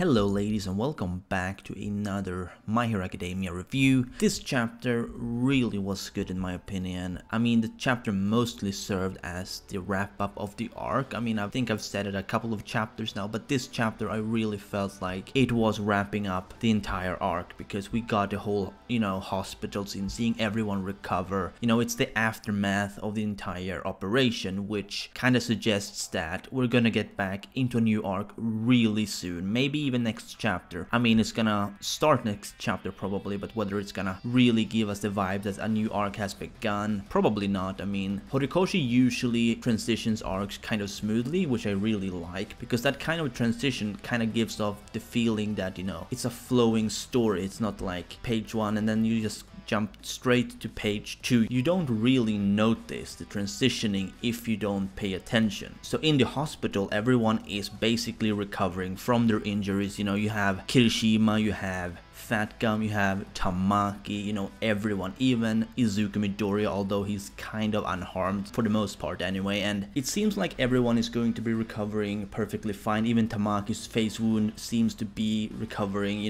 Hello ladies and welcome back to another My Hero Academia review. This chapter really was good in my opinion. I mean, the chapter mostly served as the wrap up of the arc. I mean, I think I've said it a couple of chapters now, but this chapter I really felt like it was wrapping up the entire arc because we got the whole, hospital scene, seeing everyone recover. It's the aftermath of the entire operation, which kind of suggests that we're gonna get back into a new arc really soon. Maybe even next chapter. I mean, it's gonna start next chapter probably, but whether it's gonna really give us the vibe that a new arc has begun, probably not. I mean, Horikoshi usually transitions arcs kind of smoothly, which I really like, because that kind of transition kind of gives off the feeling that, it's a flowing story. It's not like page 1 and then you just jump straight to page 2. You don't really notice the transitioning if you don't pay attention. So in the hospital, everyone is basically recovering from their injuries. You have Kirishima, you have Fat Gum, you have Tamaki, everyone, even Izuku Midoriya, although he's kind of unharmed for the most part anyway, and it seems like everyone is going to be recovering perfectly fine. Even Tamaki's face wound seems to be recovering.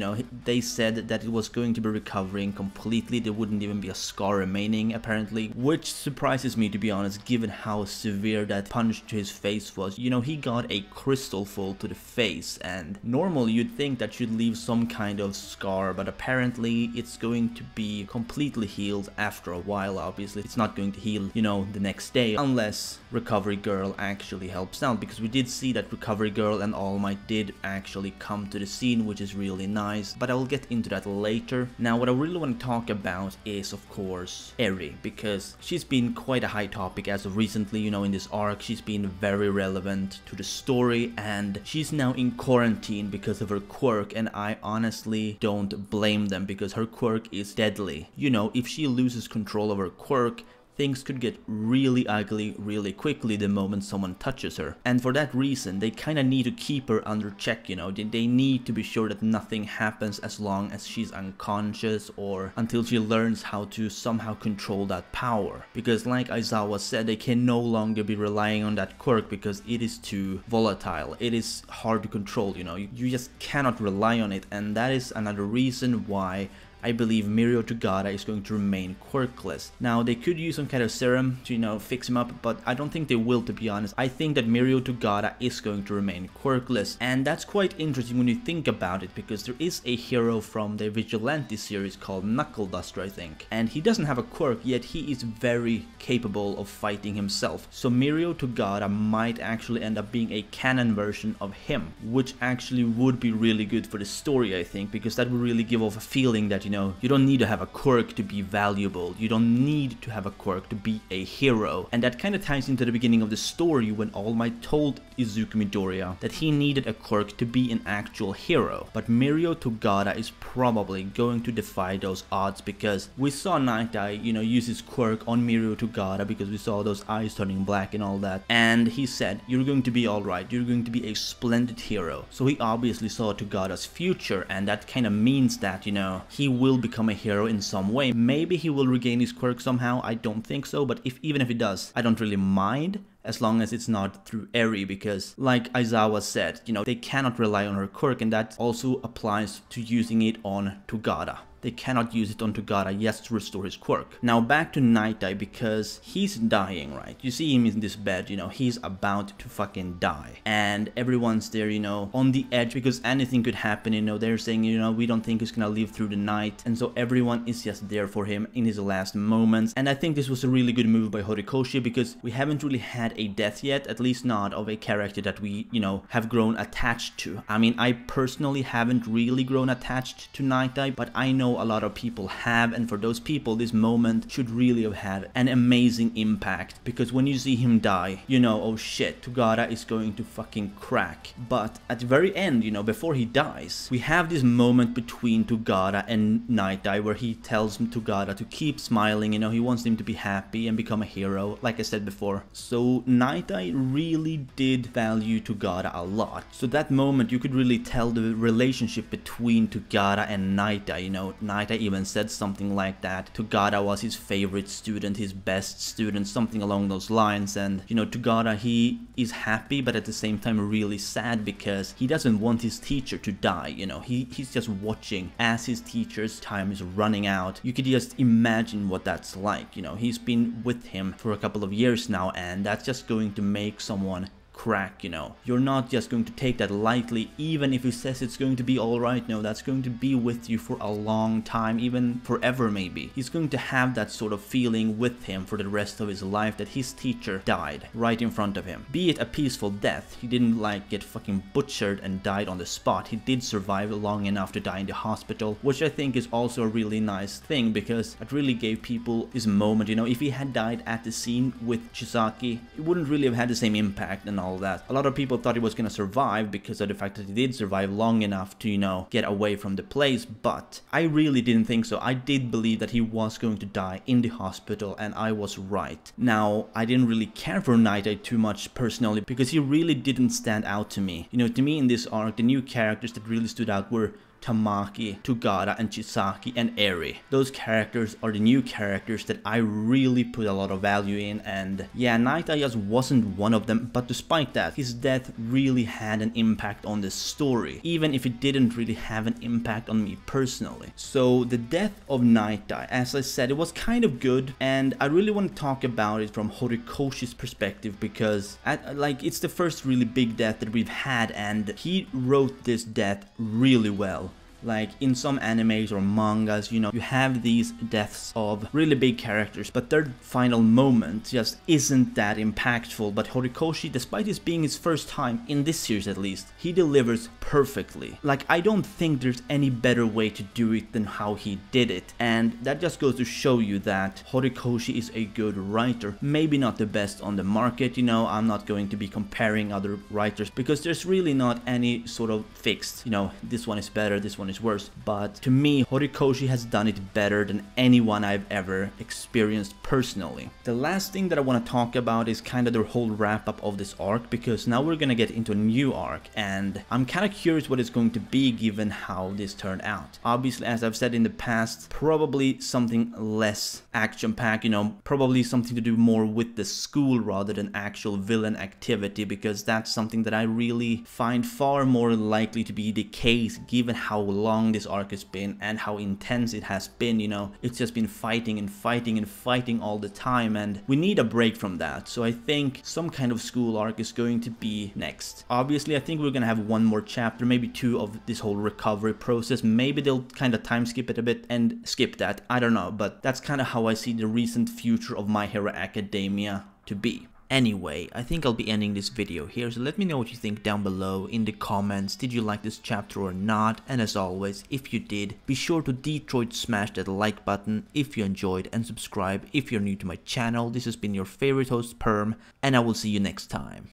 They said that it was going to be recovering completely. There wouldn't even be a scar remaining apparently, which surprises me, to be honest, given how severe that punch to his face was. He got a crystal full to the face, and normally you'd think that should leave some kind of scar, but apparently it's going to be completely healed after a while. Obviously it's not going to heal the next day unless Recovery Girl actually helps out, because we did see that Recovery Girl and All Might did actually come to the scene, which is really nice, but I will get into that later. Now what I really want to talk about is of course Eri, because she's been quite a high topic as of recently. In this arc she's been very relevant to the story, and she's now in quarantine because of her quirk, and I honestly don't blame them because her quirk is deadly. If she loses control of her quirk, things could get really ugly really quickly the moment someone touches her. And for that reason, they kind of need to keep her under check, They need to be sure that nothing happens as long as she's unconscious or until she learns how to somehow control that power. Because like Aizawa said, they can no longer be relying on that quirk because it is too volatile. It is hard to control, You just cannot rely on it, and that is another reason why I believe Mirio Togata is going to remain quirkless. Now, they could use some kind of serum to, fix him up, but I don't think they will, to be honest. I think that Mirio Togata is going to remain quirkless, and that's quite interesting when you think about it, because there is a hero from the Vigilante series called Knuckle Duster, I think, and he doesn't have a quirk, yet he is very capable of fighting himself. So Mirio Togata might actually end up being a canon version of him, which actually would be really good for the story, I think, because that would really give off a feeling that, you don't need to have a quirk to be valuable. You don't need to have a quirk to be a hero. And that kind of ties into the beginning of the story when All Might told Izuku Midoriya that he needed a quirk to be an actual hero. But Mirio Togata is probably going to defy those odds, because we saw Nighteye, use his quirk on Mirio Togata because we saw those eyes turning black and all that. And he said, you're going to be alright, you're going to be a splendid hero. So he obviously saw Togata's future, and that kind of means that, he will become a hero in some way. Maybe he will regain his quirk somehow. I don't think so, but even if he does, I don't really mind, as long as it's not through Eri, because like Aizawa said, they cannot rely on her quirk, and that also applies to using it on Togata. They cannot use it on Togata just to restore his quirk. Now back to Nighteye, because he's dying, right? You see him in this bed, he's about to fucking die. And everyone's there, on the edge, because anything could happen, they're saying, we don't think he's gonna live through the night. And so everyone is just there for him in his last moments. And I think this was a really good move by Horikoshi, because we haven't really had a death yet, at least not of a character that we, have grown attached to. I mean, I personally haven't really grown attached to Nighteye, but I know a lot of people have, and for those people this moment should really have had an amazing impact, because when you see him die, oh shit, Togata is going to fucking crack. But at the very end, before he dies, we have this moment between Togata and Nighteye where he tells Togata to keep smiling, he wants him to be happy and become a hero, like I said before. So Nighteye really did value Togata a lot. So that moment you could really tell the relationship between Togata and Nighteye, Nighteye even said something like that. Togata was his favorite student, his best student, something along those lines. And you know, Togata, he is happy but at the same time really sad because he doesn't want his teacher to die. You know, he's just watching as his teacher's time is running out. You could just imagine what that's like. You know, he's been with him for a couple of years now, and that's just going to make someone crack. You know, you're not just going to take that lightly, even if he says it's going to be all right. No, that's going to be with you for a long time, even forever maybe. He's going to have that sort of feeling with him for the rest of his life, that his teacher died right in front of him. Be it a peaceful death, he didn't like get fucking butchered and died on the spot. He did survive long enough to die in the hospital, which I think is also a really nice thing, because it really gave people this moment. You know, if he had died at the scene with Chisaki, it wouldn't really have had the same impact and all that. A lot of people thought he was gonna survive because of the fact that he did survive long enough to, you know, get away from the place, but I really didn't think so. I did believe that he was going to die in the hospital, and I was right. Now, I didn't really care for Nighteye too much personally because he really didn't stand out to me. You know, to me in this arc, the new characters that really stood out were Tamaki, Togata, and Chisaki, and Eri. Those characters are the new characters that I really put a lot of value in, and yeah, Nighteye just wasn't one of them, but despite that, his death really had an impact on the story, even if it didn't really have an impact on me personally. So the death of Nighteye, as I said, it was kind of good, and I really want to talk about it from Horikoshi's perspective, because it's the first really big death that we've had, and he wrote this death really well. Like in some animes or mangas, you know, you have these deaths of really big characters, but their final moment just isn't that impactful. But Horikoshi, despite this being his first time in this series at least, he delivers perfectly. Like, I don't think there's any better way to do it than how he did it, and that just goes to show you that Horikoshi is a good writer. Maybe not the best on the market, you know, I'm not going to be comparing other writers because there's really not any sort of fixed, you know, this one is better, this one is worse, but to me, Horikoshi has done it better than anyone I've ever experienced personally. The last thing that I want to talk about is kind of the whole wrap up of this arc, because now we're gonna get into a new arc, and I'm kind of curious what it's going to be given how this turned out. Obviously, as I've said in the past, probably something less action-packed, you know, probably something to do more with the school rather than actual villain activity, because that's something that I really find far more likely to be the case given how long this arc has been and how intense it has been. You know, it's just been fighting and fighting and fighting all the time, and we need a break from that. So I think some kind of school arc is going to be next. Obviously, I think we're gonna have one more chapter, maybe two, of this whole recovery process. Maybe they'll kind of time skip it a bit and skip that, I don't know, but that's kind of how I see the recent future of My Hero Academia to be. Anyway, I think I'll be ending this video here, so let me know what you think down below in the comments. Did you like this chapter or not? And as always, if you did, be sure to Detroit smash that like button if you enjoyed, and subscribe if you're new to my channel. This has been your favorite host, Perm, and I will see you next time.